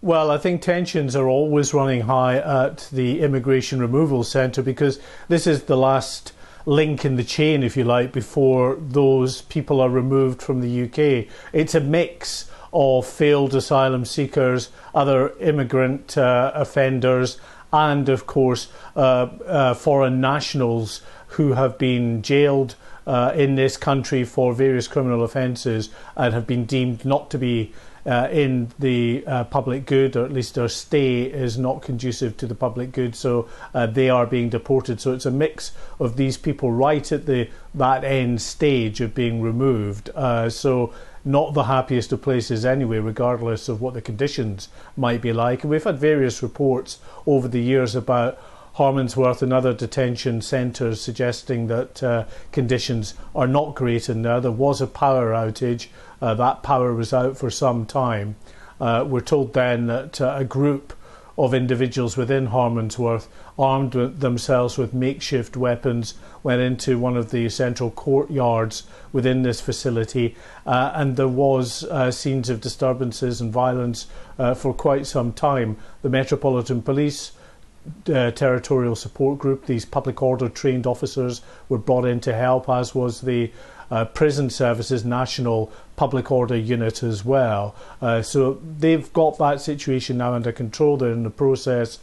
Well, I think tensions are always running high at the immigration removal centre because this is the last link in the chain, if you like, before those people are removed from the UK. It's a mix of failed asylum seekers, other immigrant offenders, and of course foreign nationals who have been jailed in this country for various criminal offences and have been deemed not to be in the public good, or at least their stay is not conducive to the public good, so they are being deported. So it's a mix of these people right at that end stage of being removed. So not the happiest of places anyway, regardless of what the conditions might be like. And we've had various reports over the years about Harmondsworth and other detention centres suggesting that conditions are not great in there. There was a power outage. That power was out for some time. We're told then that a group of individuals within Harmondsworth armed themselves with makeshift weapons went into one of the central courtyards within this facility, and there was scenes of disturbances and violence for quite some time. The Metropolitan Police Territorial Support Group, these public order trained officers, were brought in to help, as was the Prison Services National Public Order Unit as well. So they've got that situation now under control. They're in the process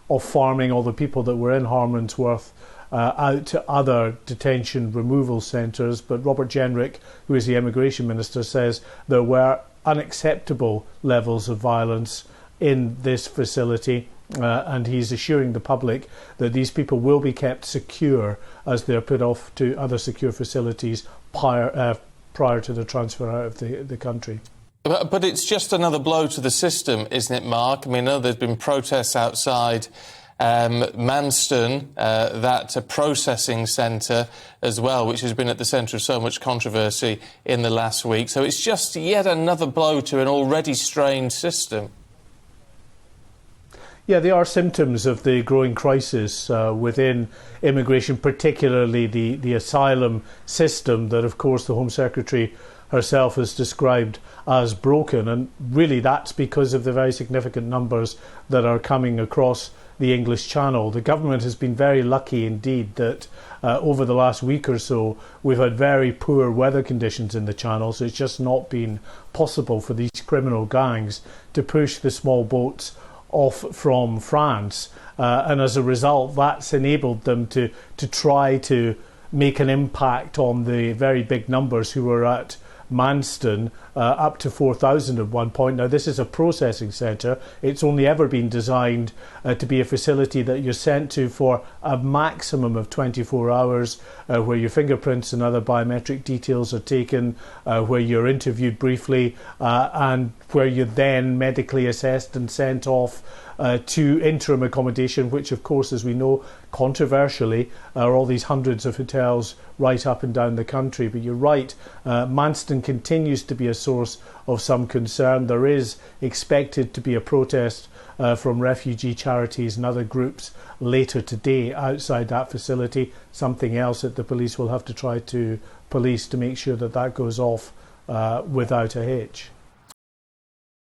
of farming all the people that were in Harmondsworth out to other detention removal centres. But Robert Jenrick, who is the Immigration Minister, says there were unacceptable levels of violence in this facility. And he's assuring the public that these people will be kept secure as they're put off to other secure facilities prior to the transfer out of the country. But it's just another blow to the system, isn't it, Mark? I mean, I know there's been protests outside Manston, that processing centre as well, which has been at the centre of so much controversy in the last week. So it's just yet another blow to an already strained system. Yeah, they are symptoms of the growing crisis within immigration, particularly the asylum system that, of course, the Home Secretary herself has described as broken. And really that's because of the very significant numbers that are coming across the English Channel. The government has been very lucky indeed that over the last week or so we've had very poor weather conditions in the Channel, so it's just not been possible for these criminal gangs to push the small boats off from France, and as a result that's enabled them to try to make an impact on the very big numbers who were at Manston, up to 4,000 at one point. Now this is a processing centre. It's only ever been designed to be a facility that you're sent to for a maximum of 24 hours, where your fingerprints and other biometric details are taken, where you're interviewed briefly, and where you're then medically assessed and sent off to interim accommodation, which of course, as we know, controversially, are all these hundreds of hotels right up and down the country. But you're right, Manston continues to be a source of some concern. There is expected to be a protest from refugee charities and other groups later today outside that facility, something else that the police will have to try to police to make sure that that goes off without a hitch.